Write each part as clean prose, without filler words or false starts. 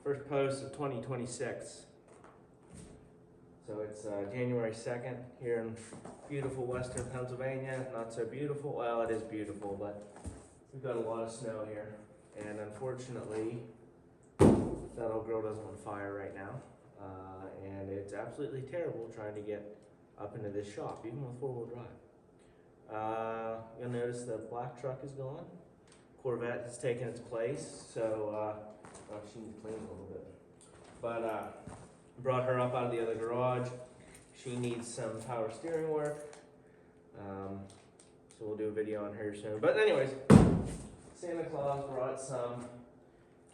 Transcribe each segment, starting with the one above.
First post of 2026. So it's January 2nd here in beautiful western Pennsylvania. Not so beautiful, well it is beautiful, but we've got a lot of snow here. And unfortunately, that old girl doesn't want fire right now. And it's absolutely terrible trying to get up into this shop, even with four-wheel drive. You'll notice the black truck is gone. Corvette has taken its place, so she needs cleaning a little bit. But brought her up out of the other garage. She needs some power steering work. So we'll do a video on her soon. But anyways, Santa Claus brought some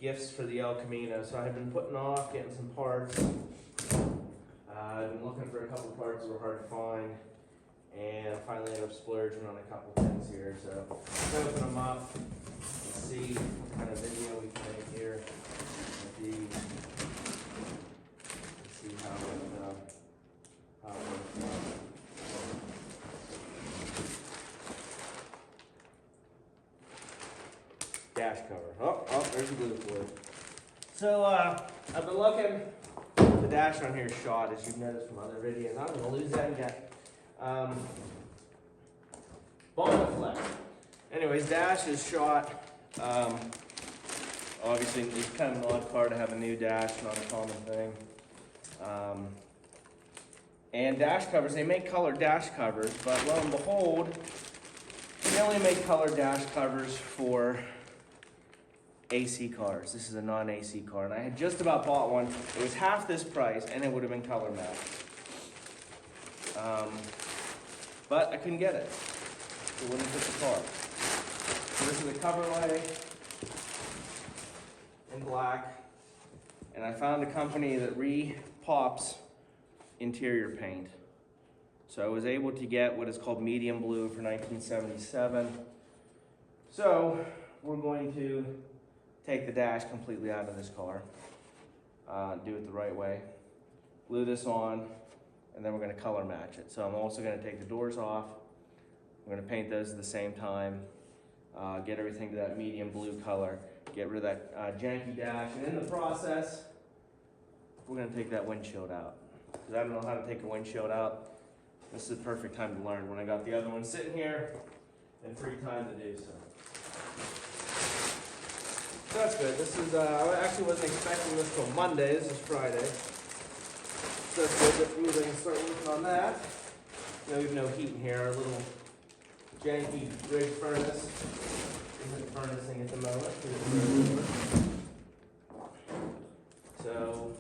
gifts for the El Camino. So I've been putting off getting some parts. I've been looking for a couple parts that were hard to find. And finally ended up splurging on a couple things here. So let's open them up and see what kind of video we can make here with these. Let's see how it works out. Dash cover. Oh, there's the glue for it. So I've been looking. The dash on here is shot, as you've noticed from other videos. I'm going to lose that again. Bonnet flex. Anyways, dash is shot. Obviously, it's kind of an odd car to have a new dash, not a common thing. And dash covers, they make colored dash covers, but lo and behold, they only make colored dash covers for AC cars. This is a non-AC car, and I had just about bought one. It was half this price, and it would have been color matched. But I couldn't get it. It wouldn't fit the car. So this is a Coverlay in black, and I found a company that re-pops interior paint. So I was able to get what is called medium blue for 1977. So we're going to take the dash completely out of this car, do it the right way, glue this on, and then we're going to color match it. So I'm also going to take the doors off. I'm going to paint those at the same time, get everything to that medium blue color, get rid of that janky dash, and in the process, we're going to take that windshield out. Because I don't know how to take a windshield out. This is the perfect time to learn when I got the other one sitting here and free time to do so. So that's good. This is, I actually wasn't expecting this till Monday. This is Friday. So that's good. That means I can start working on that. You know, we have no heat in here. Our little janky rig furnace isn't furnacing at the moment. So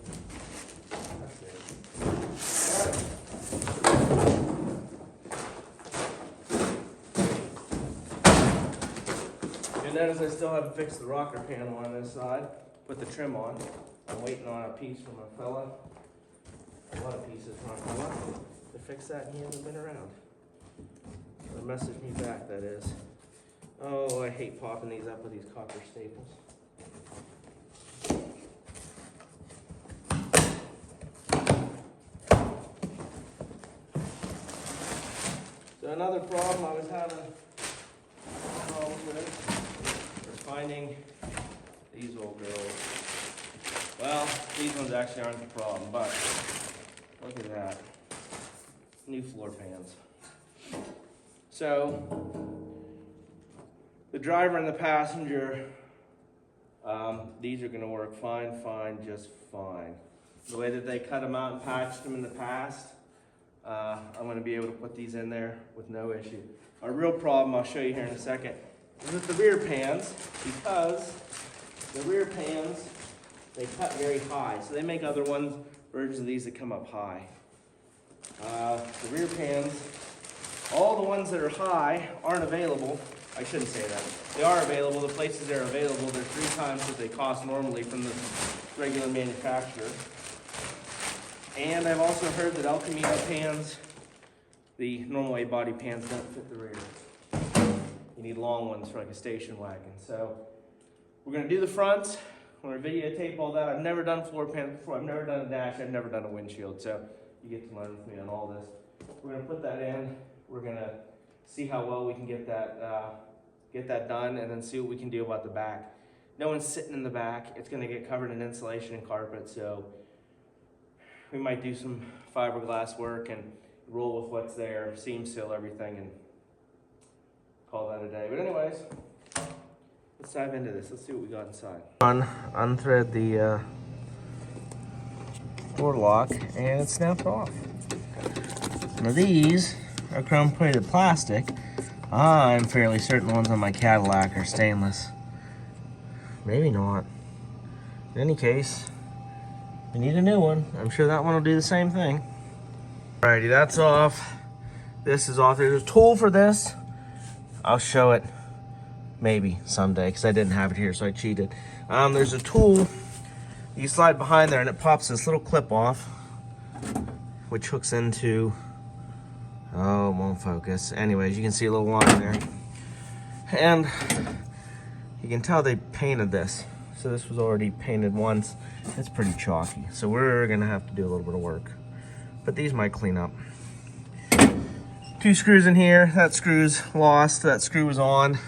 that's good. All right. You'll notice I still haven't fixed the rocker panel on this side. Put the trim on. I'm waiting on a piece from a fella. A lot of pieces from a fella to fix that, and he hasn't been around. Or messaged me back, that is. Oh, I hate popping these up with these copper staples. So another problem I was having problems with was finding these old girls. Well, these ones actually aren't the problem, but look at that. New floor pans. So, the driver and the passenger, these are going to work fine, just fine. The way that they cut them out and patched them in the past, I'm going to be able to put these in there with no issue. Our real problem, I'll show you here in a second, is with the rear pans, because the rear pans, they cut very high. So they make other versions of these that come up high. The rear pans, all the ones that are high aren't available. I shouldn't say that. They are available. The places they're available, they're 3 times what they cost normally from the regular manufacturer. And I've also heard that El Camino pans, the normal A-body pans, don't fit the rear. You need long ones for like a station wagon. So we're going to do the fronts. We're going to videotape all that. I've never done floor pans before. I've never done a dash. I've never done a windshield. So you get to learn with me on all this. We're going to put that in. We're going to see how well we can get that done, and then see what we can do about the back. No one's sitting in the back. It's gonna get covered in insulation and carpet, so we might do some fiberglass work and roll with what's there, seam seal everything, and call that a day. But anyways, let's dive into this. Let's see what we got inside. Unthread the door lock, and it snapped off. Now these are chrome-plated plastic. I'm fairly certain the ones on my Cadillac are stainless. Maybe not. In any case, we need a new one. I'm sure that one will do the same thing. Alrighty, that's off. This is off. There's a tool for this. I'll show it maybe someday because I didn't have it here, so I cheated. There's a tool. You slide behind there and it pops this little clip off, which hooks into, oh, it won't focus. Anyways, you can see a little line there. And you can tell they painted this. So this was already painted once. It's pretty chalky. So we're gonna have to do a little bit of work. But these might clean up. 2 screws in here. That screw's lost, that screw was on.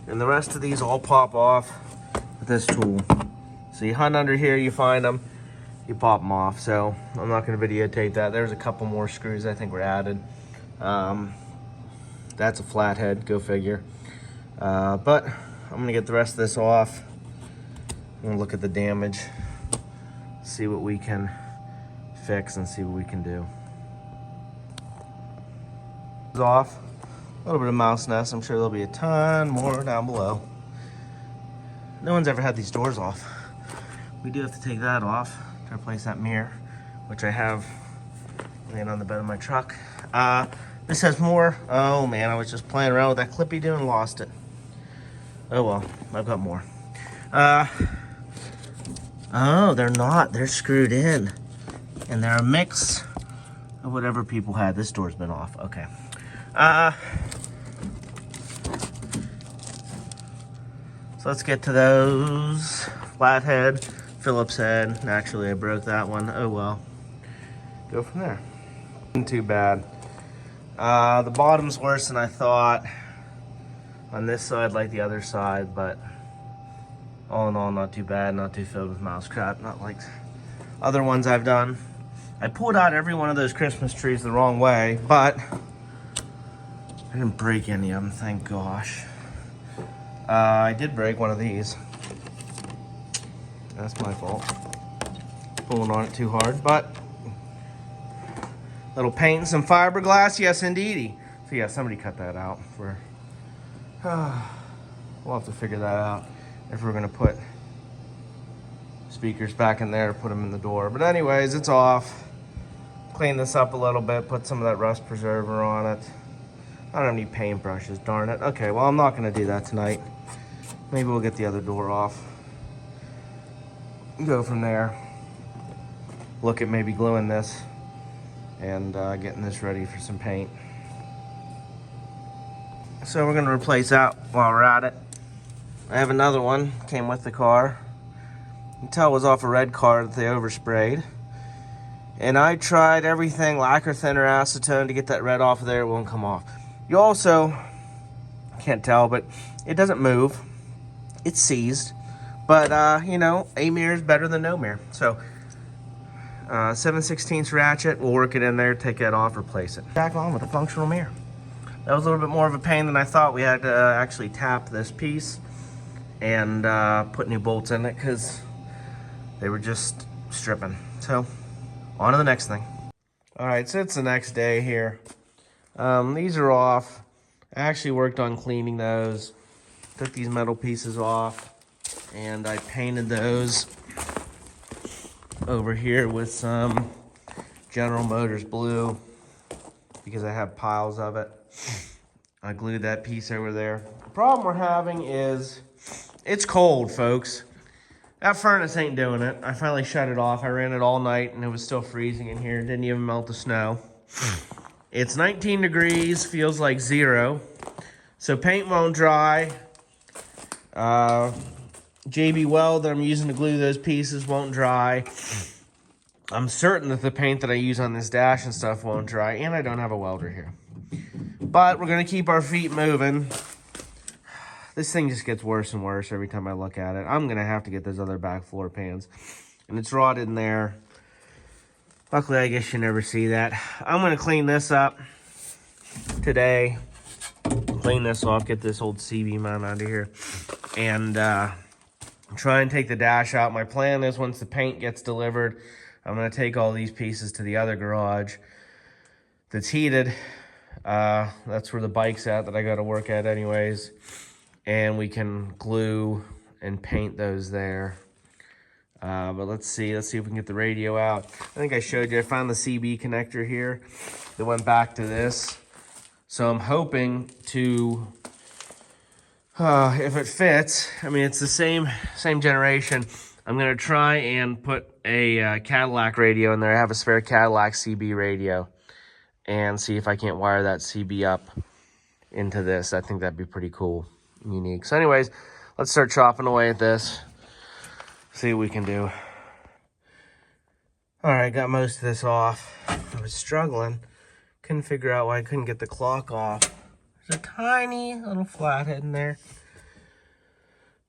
And the rest of these all pop off with this tool. So you hunt under here, you find them, you pop them off. So I'm not gonna videotape that. There's a couple more screws I think were added. That's a flathead, go figure. But I'm gonna get the rest of this off. I'm gonna look at the damage, see what we can fix and see what we can do. It's off. A little bit of mouse nest. I'm sure there'll be a ton more down below. No one's ever had these doors off. We do have to take that off to replace that mirror, which I have laying on the bed of my truck. This has more. Oh man, I was just playing around with that clippy do and lost it. Oh well, I've got more. Oh, they're not. They're screwed in. And they're a mix of whatever people had. This door's been off. Okay. So let's get to those. Flathead, Phillips head. Naturally, I broke that one. Oh well. Go from there. Not too bad. The bottom's worse than I thought on this side like the other side, but all in all, not too bad. Not too filled with mouse crap. Not like other ones I've done. I pulled out every one of those Christmas trees the wrong way, but I didn't break any of them, thank gosh. I did break one of these. That's my fault. Pulling on it too hard, but little paint and some fiberglass, yes indeedy. So yeah, somebody cut that out for, we'll have to figure that out if we're gonna put speakers back in there, put them in the door. But anyways, it's off. Clean this up a little bit, put some of that rust preserver on it. I don't have any paintbrushes, darn it. Okay, well, I'm not gonna do that tonight. Maybe we'll get the other door off. Go from there. Look at maybe gluing this and getting this ready for some paint. So we're gonna replace that while we're at it. I have another one, came with the car. You can tell it was off a red car that they oversprayed. And I tried everything, lacquer thinner, acetone, to get that red off of there. It won't come off. You also, can't tell, but it doesn't move. It's seized. But, you know, a mirror is better than no mirror. So, 7/16 ratchet, we'll work it in there, take that off, replace it. Back on with a functional mirror. That was a little bit more of a pain than I thought. We had to actually tap this piece and put new bolts in it because they were just stripping. So, on to the next thing. All right, so it's the next day here. These are off. I actually worked on cleaning those. Took these metal pieces off and I painted those over here with some General Motors blue because I have piles of it. I glued that piece over there. The problem we're having is it's cold, folks. That furnace ain't doing it. I finally shut it off. I ran it all night and it was still freezing in here. Didn't even melt the snow. It's 19 degrees, feels like 0. So paint won't dry. JB Weld that I'm using to glue those pieces won't dry. I'm certain that the paint that I use on this dash and stuff won't dry, and I don't have a welder here. But we're gonna keep our feet moving. This thing just gets worse and worse every time I look at it. I'm gonna have to get those other back floor pans. And it's rotted in there. Luckily, I guess you never see that. I'm gonna clean this up today. Clean this off, get this old CB mount out of here. And try and take the dash out. My plan is once the paint gets delivered, I'm gonna take all these pieces to the other garage that's heated. That's where the bike's at that I gotta work at anyways. And we can glue and paint those there. But let's see if we can get the radio out. I think I showed you, I found the CB connector here that went back to this. So I'm hoping to, if it fits, I mean, it's the same generation. I'm gonna try and put a Cadillac radio in there. I have a spare Cadillac CB radio, and see if I can't wire that CB up into this. I think that'd be pretty cool, unique. So anyways, let's start chopping away at this. See what we can do. All right, got most of this off. I was struggling. Couldn't figure out why I couldn't get the clock off. There's a tiny little flathead in there.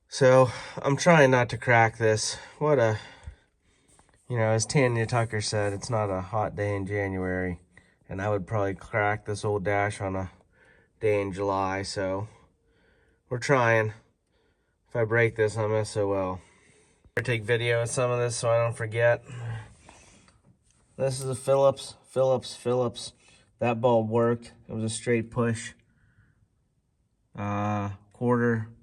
So I'm trying not to crack this. What a, you know, as Tanya Tucker said, it's not a hot day in January. And I would probably crack this old dash on a day in July. So we're trying. If I break this, I'm SOL. I'll take video of some of this so I don't forget. This is a Phillips. That bulb worked. It was a straight push. Quarter.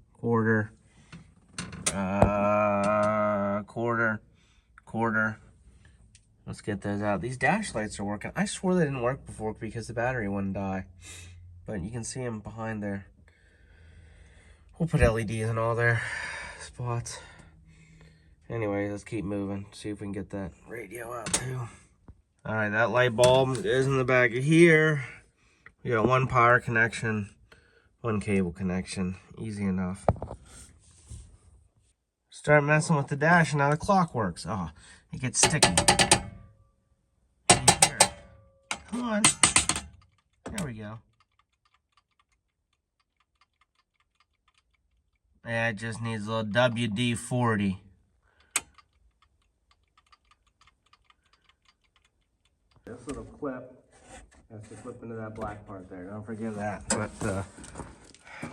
Let's get those out. These dash lights are working. I swore they didn't work before because the battery wouldn't die. But you can see them behind there. We'll put LEDs in all their spots. Anyway, let's keep moving. See if we can get that radio out too. All right, that light bulb is in the back of here. We got one power connection, one cable connection. Easy enough. Start messing with the dash and now the clock works. Oh, it gets sticky. Here. Come on. There we go. Yeah, it just needs a little WD-40. This little clip has to clip into that black part there. Don't forget that. But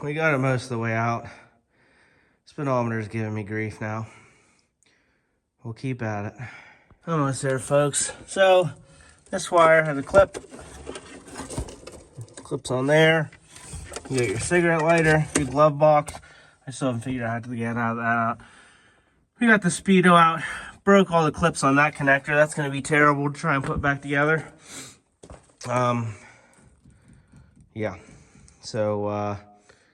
we got it most of the way out. Speedometer's giving me grief now. We'll keep at it. Almost there, folks. So this wire has a clip. Clips on there. You got your cigarette lighter, your glove box. I still haven't figured out how to get that out. We got the Speedo out. Broke all the clips on that connector. That's going to be terrible to try and put back together. Yeah. So,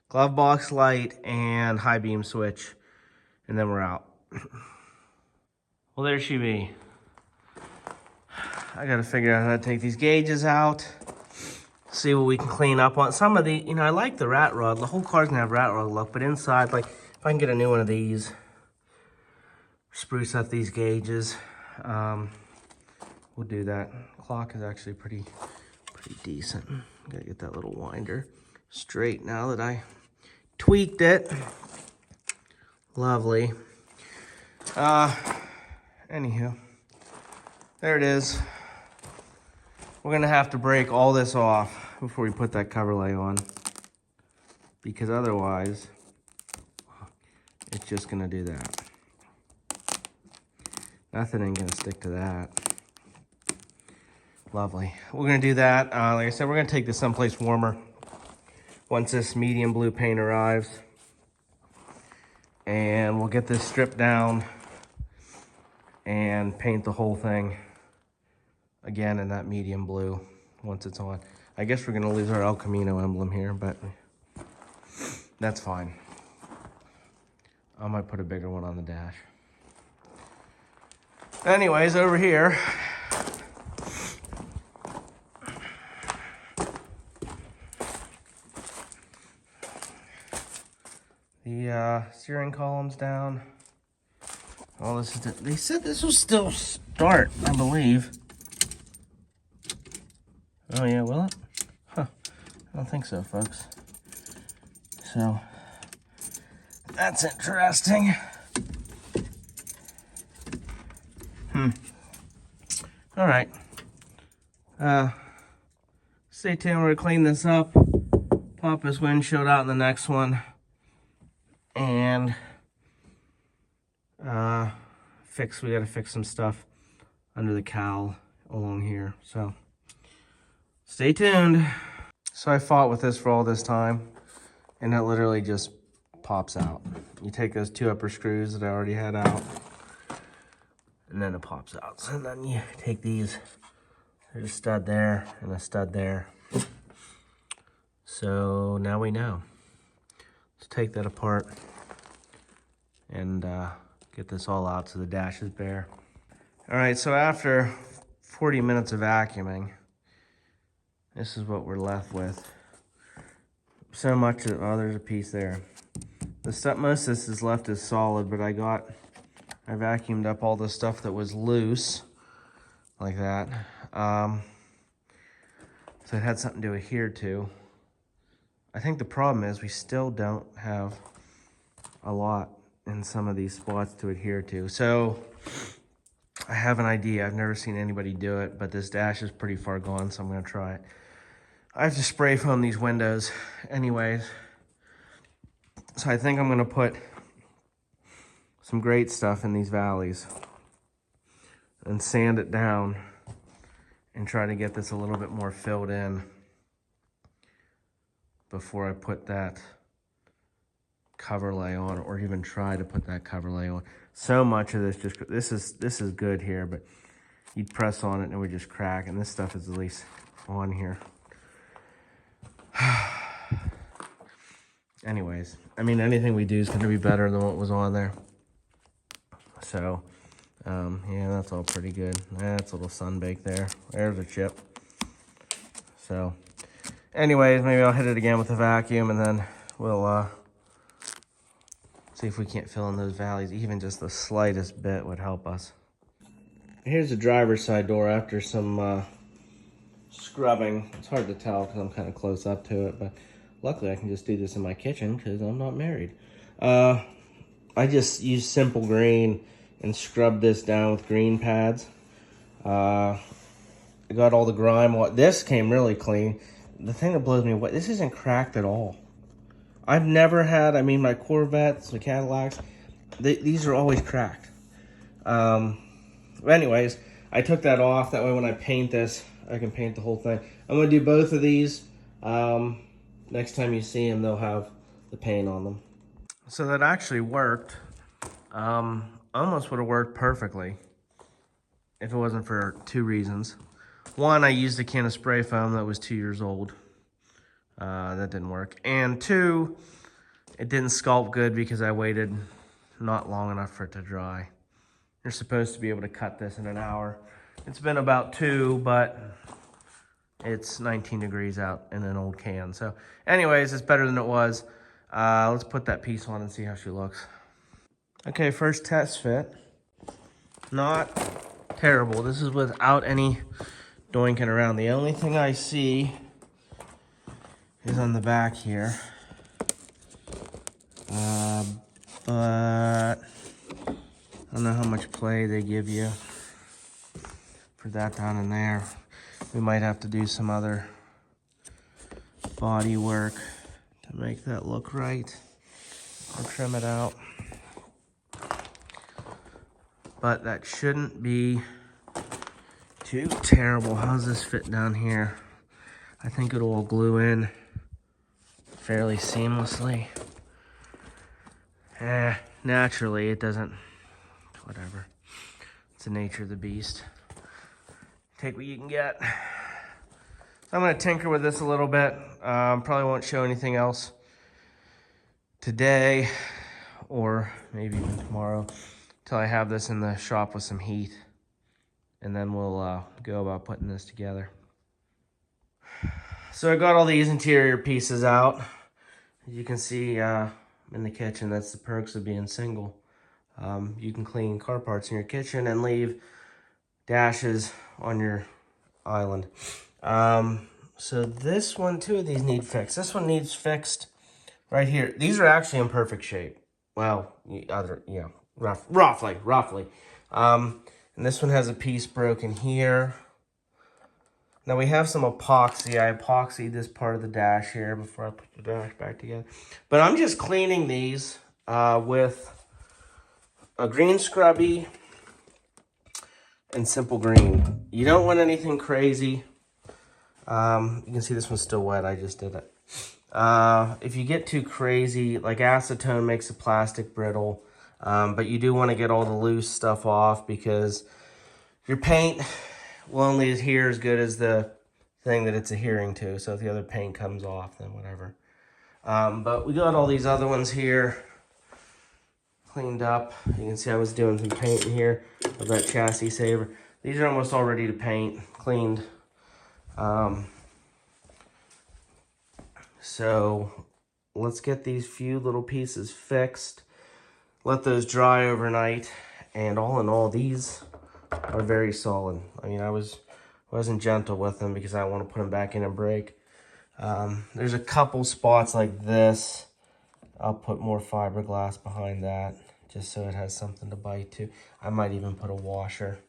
glove box light and high beam switch. And then we're out. Well, there she be. I got to figure out how to take these gauges out. See what we can clean up on. Some of the, you know, I like the rat rod. The whole car's going to have rat rod look. But inside, like, if I can get a new one of these. Spruce up these gauges. We'll do that. Clock is actually pretty decent. Gotta get that little winder straight now that I tweaked it. Lovely. Anywho, there it is. We're gonna have to break all this off before we put that cover lay on, because otherwise it's just gonna do that. Nothing ain't gonna stick to that. Lovely. We're gonna do that. Like I said, we're gonna take this someplace warmer once this medium blue paint arrives. And we'll get this stripped down and paint the whole thing again in that medium blue once it's on. I guess we're gonna lose our El Camino emblem here, but that's fine. I might put a bigger one on the dash. Anyways, over here, the steering column's down. All this is, they said this will still start, I believe. Oh yeah, will it? Huh, I don't think so, folks. So, That's interesting. All right. Stay tuned. We're gonna clean this up. Pop his windshield out in the next one. And we gotta fix some stuff under the cowl along here. So stay tuned. So I fought with this for all this time, and it literally just pops out. You take those 2 upper screws that I already had out, and then it pops out. So then you take these, there's a stud there and a stud there. So now we know. Let's take that apart and get this all out so the dash is bare. All right, so after 40 minutes of vacuuming, this is what we're left with. So much of, oh, there's a piece there. The stuff, most of this is left is solid, but I vacuumed up all the stuff that was loose, like that. So it had something to adhere to. I think the problem is we still don't have a lot in some of these spots to adhere to. So I have an idea. I've never seen anybody do it, but this dash is pretty far gone, so I'm gonna try it. I have to spray foam these windows anyways. So I think I'm gonna put some great stuff in these valleys and sand it down and try to get this a little bit more filled in before I put that cover lay on, or even try to put that cover lay on. So much of this this is good here, but you'd press on it and it would just crack, and this stuff is at least on here. Anyways, I mean, anything we do is gonna be better than what was on there. So, yeah, that's all pretty good. That's a little sunbake there. There's a chip. So, anyways, maybe I'll hit it again with the vacuum, and then we'll see if we can't fill in those valleys. Even just the slightest bit would help us. Here's the driver's side door after some scrubbing. It's hard to tell because I'm kind of close up to it, but luckily I can just do this in my kitchen because I'm not married. I just used simple green and scrubbed this down with green pads. I got all the grime. This came really clean. The thing that blows me away, this isn't cracked at all. I've never had, I mean, my Corvettes, the Cadillacs, these are always cracked. But anyways, I took that off. That way when I paint this, I can paint the whole thing. I'm gonna do both of these. Next time you see them, they'll have the paint on them. So that actually worked. Almost would have worked perfectly if it wasn't for 2 reasons. One, I used a can of spray foam that was 2 years old. That didn't work. And 2, it didn't sculpt good because I waited not long enough for it to dry. You're supposed to be able to cut this in an hour. It's been about 2, but it's 19 degrees out in an old can. So anyways, it's better than it was. Let's put that piece on and see how she looks. Okay, first test fit. Not terrible. This is without any doinking around. The only thing I see is on the back here. But I don't know how much play they give you for that down in there. We might have to do some other body work to make that look right, or trim it out. But that shouldn't be too terrible. How's this fit down here? I think it'll all glue in fairly seamlessly. Naturally it doesn't, whatever. It's the nature of the beast. Take what you can get. So I'm gonna tinker with this a little bit. Probably won't show anything else today, or maybe even tomorrow, till I have this in the shop with some heat. And then we'll go about putting this together. So I got all these interior pieces out. As you can see in the kitchen, that's the perks of being single. You can clean car parts in your kitchen and leave dashes on your island. So this one, 2 of these need fixed. This one needs fixed right here. These are actually in perfect shape. Well, roughly. And this one has a piece broken here. Now we have some epoxy. I epoxied this part of the dash here before I put the dash back together. But I'm just cleaning these with a green scrubby and simple green. You don't want anything crazy. You can see this one's still wet. I just did it. If you get too crazy, like acetone makes the plastic brittle. But you do want to get all the loose stuff off because your paint will only adhere as good as the thing that it's adhering to. So if the other paint comes off, then whatever. But we got all these other ones here cleaned up. You can see I was doing some paint in here of that chassis saver. These are almost all ready to paint, cleaned. So let's get these few little pieces fixed. Let those dry overnight. And all in all, these are very solid. I mean, I wasn't gentle with them because I want to put them back in and break. There's a couple spots like this. I'll put more fiberglass behind that just so it has something to bite to. I might even put a washer,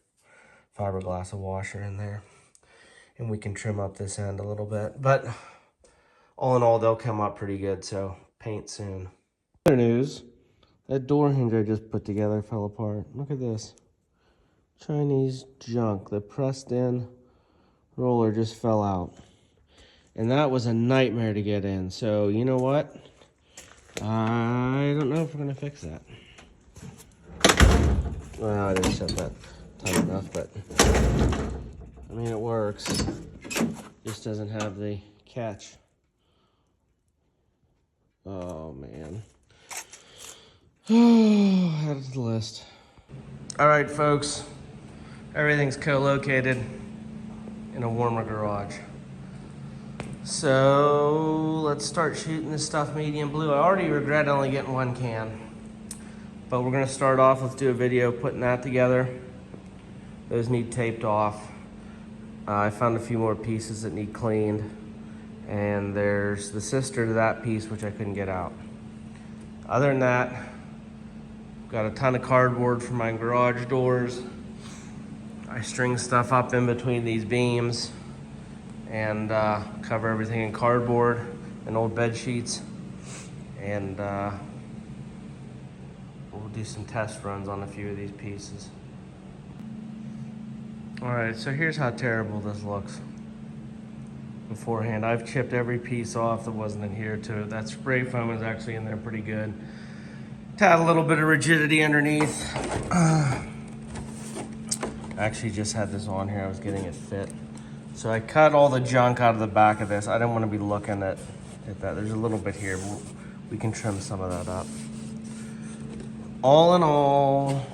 fiberglass washer in there. And we can trim up this end a little bit. But all in all, they'll come up pretty good, so paint soon. Other news, that door hinge I just put together fell apart. Look at this. Chinese junk. The pressed in roller just fell out. And that was a nightmare to get in. So, you know what? I don't know if we're going to fix that. Well, I didn't set that tight enough, but I mean, it works. Just doesn't have the catch. Oh, man. Add it to the list. All right, folks. Everything's co-located in a warmer garage. So let's start shooting this stuff medium blue. I already regret only getting one can. But we're gonna start off, let's do a video putting that together. Those need taped off. I found a few more pieces that need cleaned. And there's the sister to that piece, which I couldn't get out. Other than that, got a ton of cardboard for my garage doors. I string stuff up in between these beams and cover everything in cardboard and old bed sheets. And we'll do some test runs on a few of these pieces. All right, so here's how terrible this looks beforehand. I've chipped every piece off that wasn't adhered to it. That spray foam is actually in there pretty good. To add a little bit of rigidity underneath. I actually just had this on here. I was getting it fit. So I cut all the junk out of the back of this. I didn't want to be looking at that. There's a little bit here. We can trim some of that up. All in all,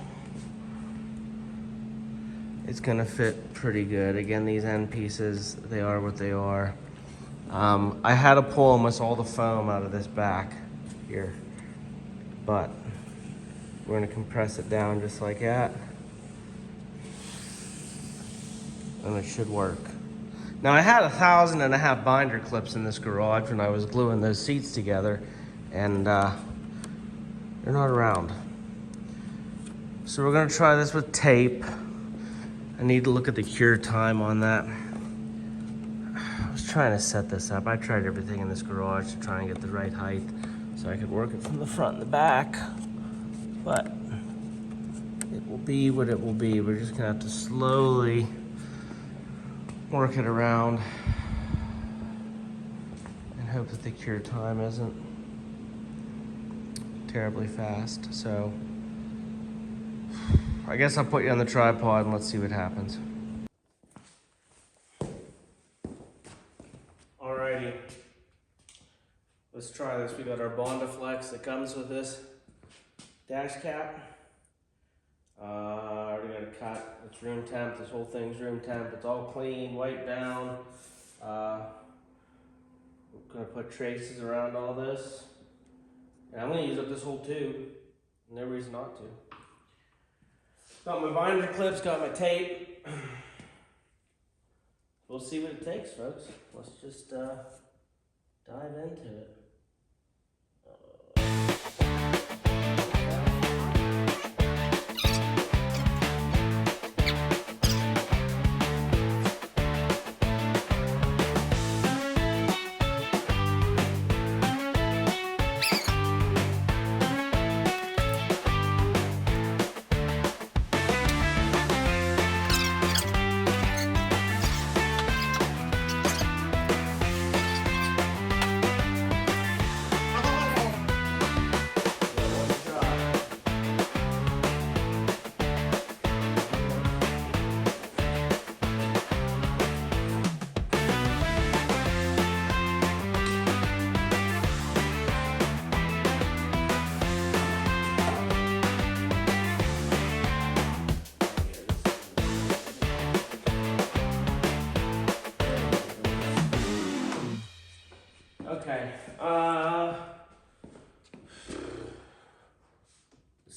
it's gonna fit pretty good. Again, these end pieces, they are what they are. I had to pull almost all the foam out of this back here, but we're gonna compress it down just like that. And it should work. Now I had 1,500 binder clips in this garage when I was gluing those seats together, and they're not around. So we're gonna try this with tape. I need to look at the cure time on that. I was trying to set this up. I tried everything in this garage to try and get the right height so I could work it from the front and the back, but it will be what it will be. We're just gonna have to slowly work it around and hope that the cure time isn't terribly fast. So I guess I'll put you on the tripod and let's see what happens. Alrighty, let's try this. We got our Bondaflex that comes with this dash cap. I already got it cut. It's room temp. This whole thing's room temp. It's all clean, wiped down. We're gonna put traces around all this. And I'm gonna use up this whole tube. No reason not to. Got my binder clips, got my tape. We'll see what it takes, folks. Let's just dive into it.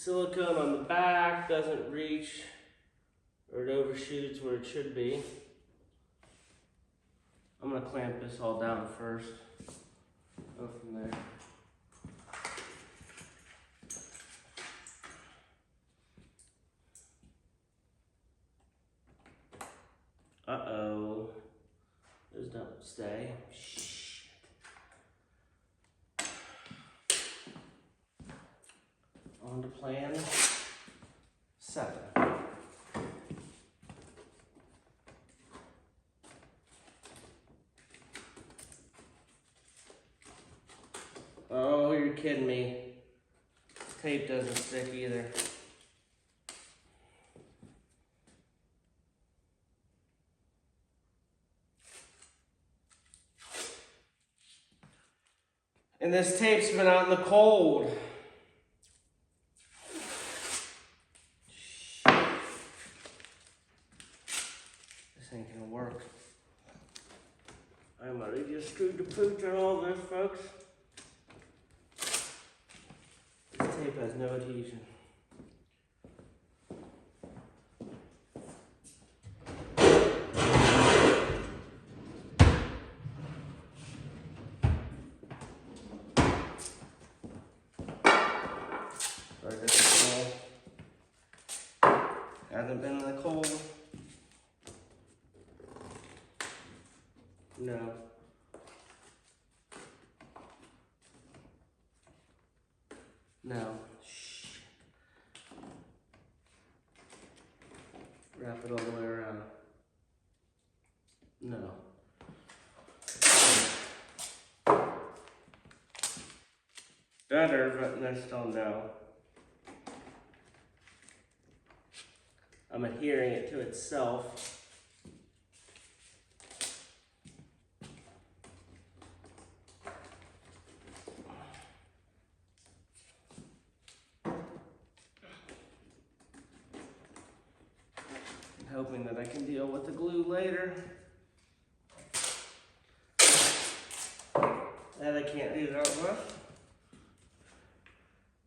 silicone on the back doesn't reach, or it overshoots where it should be. I'm gonna clamp this all down first. Go from there. Uh-oh. Those don't stay. Shit. On to plan 7. Oh, you're kidding me. Tape doesn't stick either. And this tape's been out in the cold. Shit. This ain't gonna work. I'm already just screwed the pooch on all this, folks. This tape has no adhesion. Hasn't been in the cold. No. No. Shh. Wrap it all the way around. No. Better, but no, still no. I'm adhering it to itself. I'm hoping that I can deal with the glue later. That I can't do that with.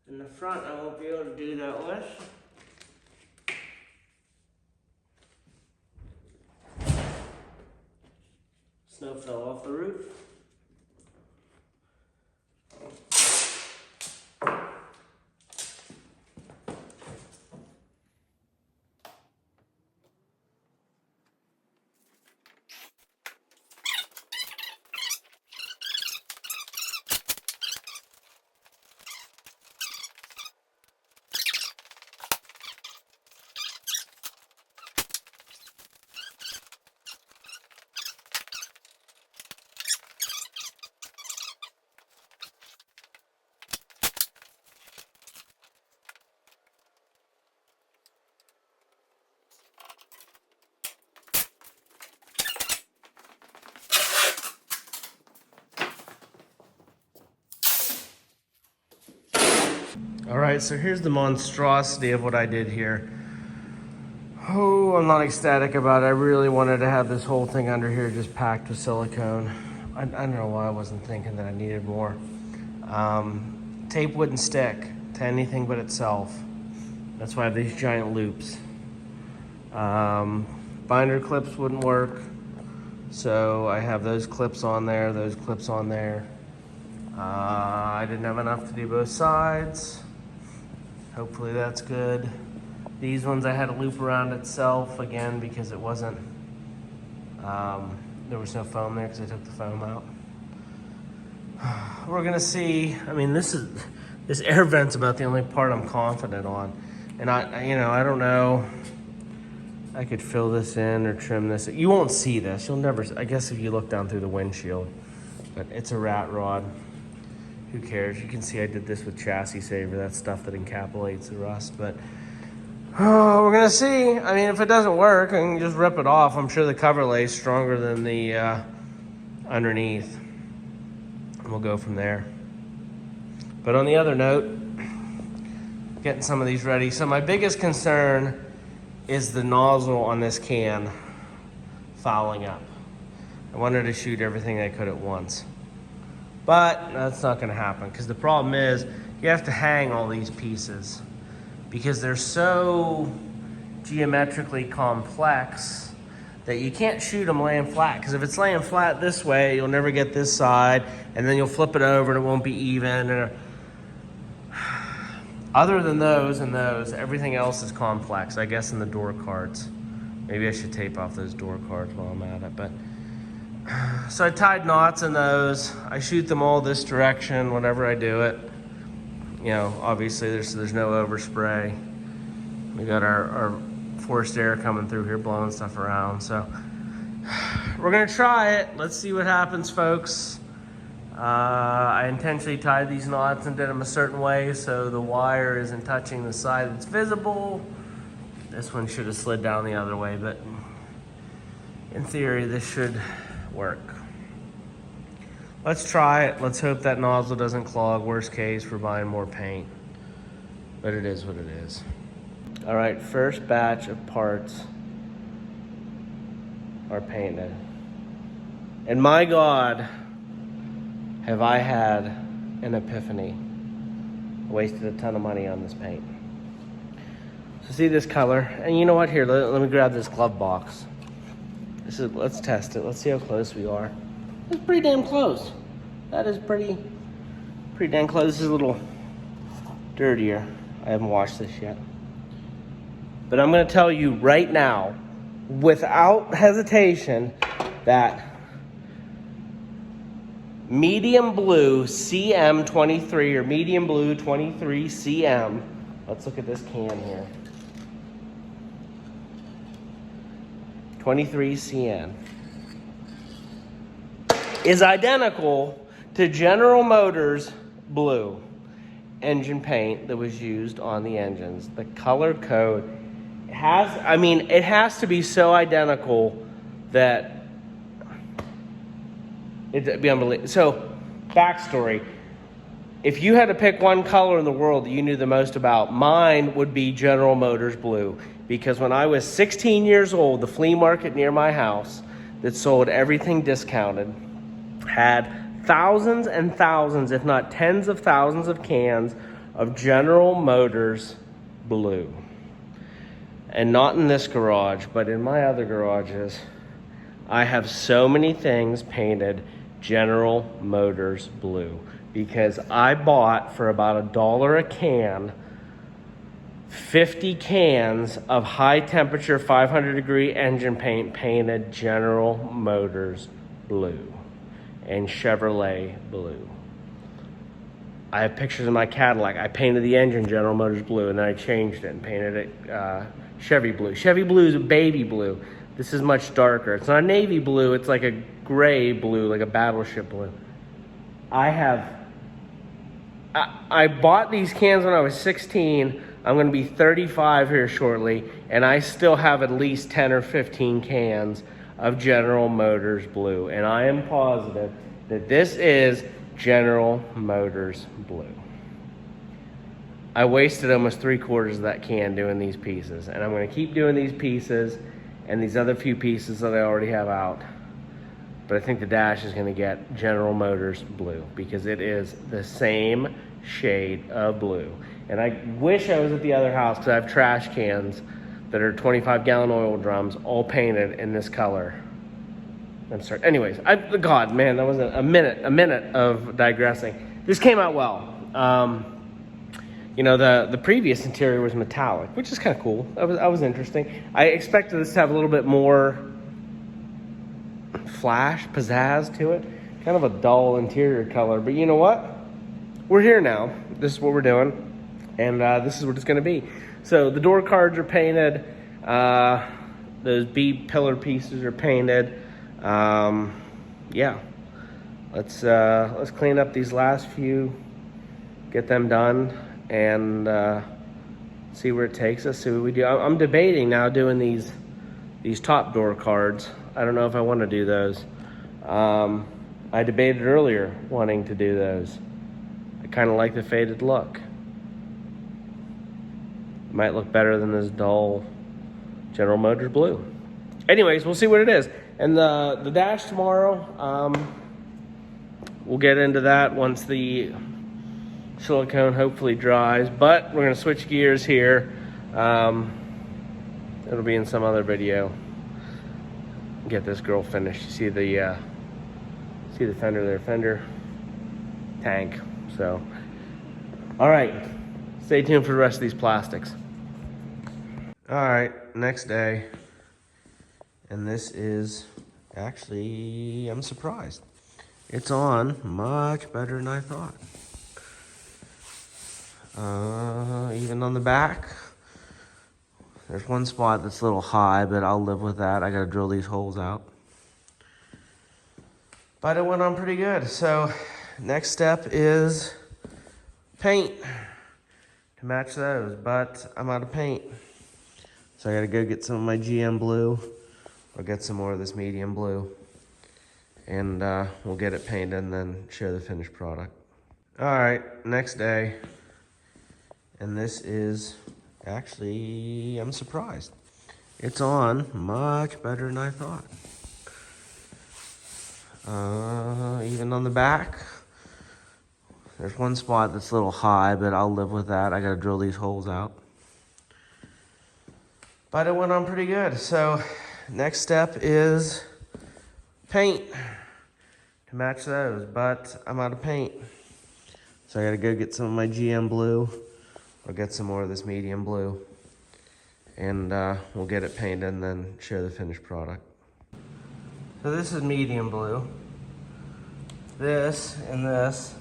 In the front, I won't be able to do that with. Snow fell off the roof. All right, so here's the monstrosity of what I did here. Oh, I'm not ecstatic about it. I really wanted to have this whole thing under here just packed with silicone. I don't know why I wasn't thinking that I needed more. Tape wouldn't stick to anything but itself. That's why I have these giant loops. Binder clips wouldn't work. So I have those clips on there, those clips on there. I didn't have enough to do both sides. Hopefully that's good. These ones I had a loop around itself again because it wasn't, there was no foam there because I took the foam out. We're gonna see. I mean, this air vent's about the only part I'm confident on. And I don't know. I could fill this in or trim this. You won't see this. You'll never, I guess if you look down through the windshield, but it's a rat rod. Who cares? You can see I did this with chassis saver. That's stuff that encapsulates the rust, but we're gonna see. I mean, if it doesn't work, I can just rip it off. I'm sure the cover lay's stronger than the underneath. And we'll go from there. But on the other note, getting some of these ready. So my biggest concern is the nozzle on this can fouling up. I wanted to shoot everything I could at once. But that's not gonna happen because the problem is you have to hang all these pieces. because they're so geometrically complex that you can't shoot them laying flat, because if it's laying flat this way, you'll never get this side, and then you'll flip it over and it won't be even. And other than those and those, everything else is complex, I guess, in the door cards. Maybe I should tape off those door cards while I'm at it. But so I tied knots in those. I shoot them all this direction whenever I do it. You know, obviously there's no overspray. We got our forced air coming through here, blowing stuff around. So we're gonna try it. Let's see what happens, folks. I intentionally tied these knots and did them a certain way so the wire isn't touching the side that's visible. This one should have slid down the other way, but in theory, this should work. Let's try it. Let's hope that nozzle doesn't clog. Worst case, we're buying more paint. But it is what it is. All right, first batch of parts are painted. And my God, have I had an epiphany. Wasted a ton of money on this paint. So see this color? And you know what? Here, let me grab this glove box. Let's test it. Let's see how close we are. It's pretty damn close. That is pretty damn close. This is a little dirtier. I haven't washed this yet. But I'm gonna tell you right now, without hesitation, that medium blue CM23 or medium blue 23 CM, let's look at this can here. 23 CN is identical to General Motors blue engine paint that was used on the engines. The color code it has to be so identical that it'd be unbelievable. So, backstory. If you had to pick one color in the world that you knew the most about, mine would be General Motors blue. Because when I was 16 years old, the flea market near my house that sold everything discounted had thousands and thousands, if not tens of thousands of cans of General Motors blue. And not in this garage, but in my other garages, I have so many things painted General Motors blue. Because I bought for about $1 a can 50 cans of high temperature 500 degree engine paint painted General Motors blue and Chevrolet blue. I have pictures of my Cadillac. I painted the engine General Motors blue and then I changed it and painted it Chevy blue. Chevy blue is a baby blue. This is much darker. It's not a navy blue, it's like a gray blue, like a battleship blue. I bought these cans when I was 16. I'm gonna be 35 here shortly, and I still have at least 10 or 15 cans of General Motors blue. And I am positive that this is General Motors blue. I wasted almost 3/4 of that can doing these pieces, and I'm gonna keep doing these pieces and these other few pieces that I already have out. But I think the dash is gonna get General Motors blue because it is the same shade of blue. And I wish I was at the other house because I have trash cans that are 25-gallon oil drums all painted in this color. I'm sorry. Anyways, God, man, that was a minute of digressing. This came out well. You know, the previous interior was metallic, which is kind of cool. That was interesting. I expected this to have a little bit more flash, pizzazz to it. Kind of a dull interior color, but you know what? We're here now. This is what we're doing, and this is what it's going to be. So the door cards are painted. Those B pillar pieces are painted. Yeah. Let's clean up these last few, get them done, and see where it takes us. See what we do. I'm debating now doing these top door cards. I don't know if I want to do those. I debated earlier wanting to do those. I kind of like the faded look. It might look better than this dull General Motors blue. Anyways, we'll see what it is. And the dash tomorrow, we'll get into that once the silicone hopefully dries, but we're gonna switch gears here. It'll be in some other video. Get this girl finished. You see the fender there, fender tank. So, all right, stay tuned for the rest of these plastics. All right, next day, and this is actually, I'm surprised. It's on much better than I thought. Even on the back, there's one spot that's a little high, but I'll live with that. I gotta drill these holes out. But it went on pretty good. So next step is paint to match those, but I'm out of paint. So I gotta go get some of my GM blue or get some more of this medium blue, and we'll get it painted and then show the finished product. All right, next day, and this is actually, I'm surprised. It's on much better than I thought. Even on the back, there's one spot that's a little high, but I'll live with that. I gotta drill these holes out. But it went on pretty good. So next step is paint to match those, but I'm out of paint. So I gotta go get some of my GM blue or get some more of this medium blue, and we'll get it painted and then show the finished product. So this is medium blue. This and this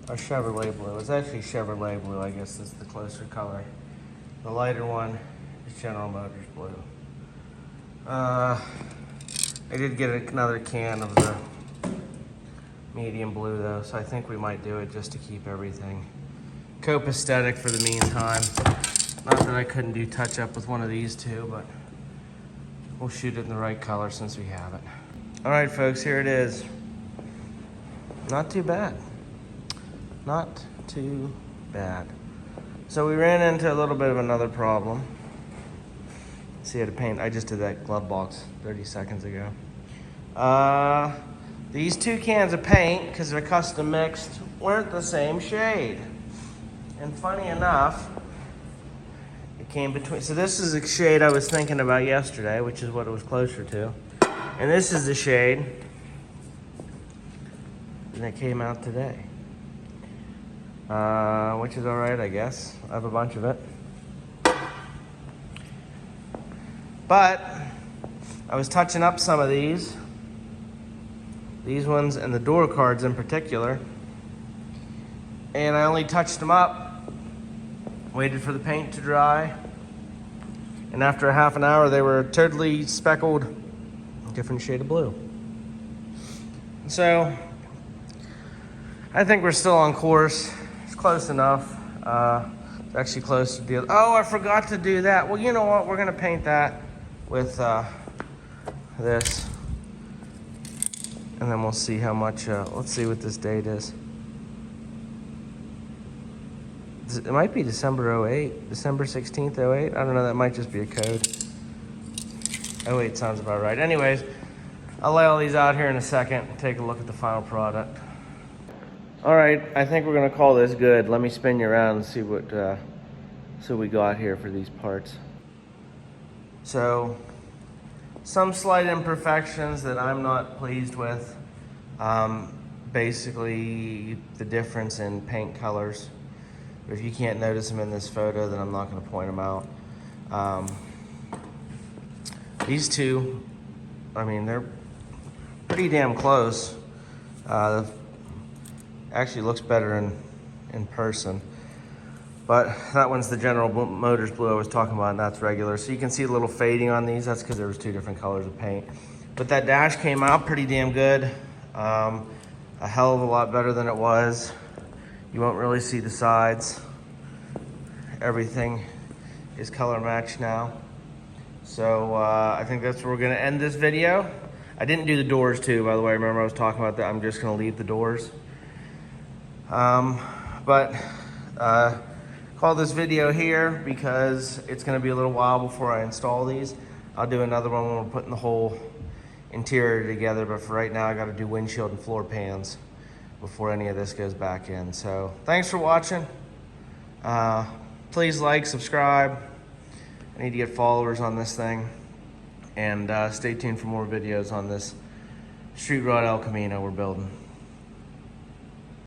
are Chevrolet blue. It's actually Chevrolet blue, I guess is the closer color. The lighter one is General Motors blue. I did get another can of the medium blue though, so I think we might do it just to keep everything copacetic for the meantime. Not that I couldn't do touch up with one of these two, but we'll shoot it in the right color since we have it. All right, folks, here it is. Not too bad. Not too bad. So we ran into a little bit of another problem. See how to paint. I just did that glove box 30 seconds ago. These two cans of paint, because they're custom mixed, weren't the same shade. And funny enough, it came between. So this is the shade I was thinking about yesterday, which is what it was closer to. And this is the shade that came out today. Which is all right, I guess. I have a bunch of it. But I was touching up some of these ones and the door cards in particular, and I only touched them up, waited for the paint to dry, and after a half an hour they were totally speckled, different shade of blue. So I think we're still on course. It's close enough. It's actually close to the other. Oh, I forgot to do that. Well, you know what? We're gonna paint that with this, and then we'll see how much. Let's see what this date is. It might be December 08, December 16th, 08. I don't know, that might just be a code. 08 sounds about right. Anyways, I'll lay all these out here in a second and take a look at the final product. All right, I think we're gonna call this good. Let me spin you around and see what we got here for these parts. So, some slight imperfections that I'm not pleased with. Basically, the difference in paint colors. If you can't notice them in this photo, then I'm not gonna point them out. These two, I mean, they're pretty damn close. Actually looks better in person. But that one's the General Motors blue I was talking about, and that's regular. So you can see a little fading on these. That's because there was two different colors of paint. But that dash came out pretty damn good. A hell of a lot better than it was. You won't really see the sides. Everything is color matched now. So I think that's where we're gonna end this video. I didn't do the doors too, by the way. Remember I was talking about that. I'm just gonna leave the doors. Call this video here because it's gonna be a little while before I install these. I'll do another one when we're putting the whole interior together, but for right now I gotta do windshield and floor pans. before any of this goes back in. So thanks for watching. Please like, subscribe. I need to get followers on this thing. And stay tuned for more videos on this street rod El Camino we're building.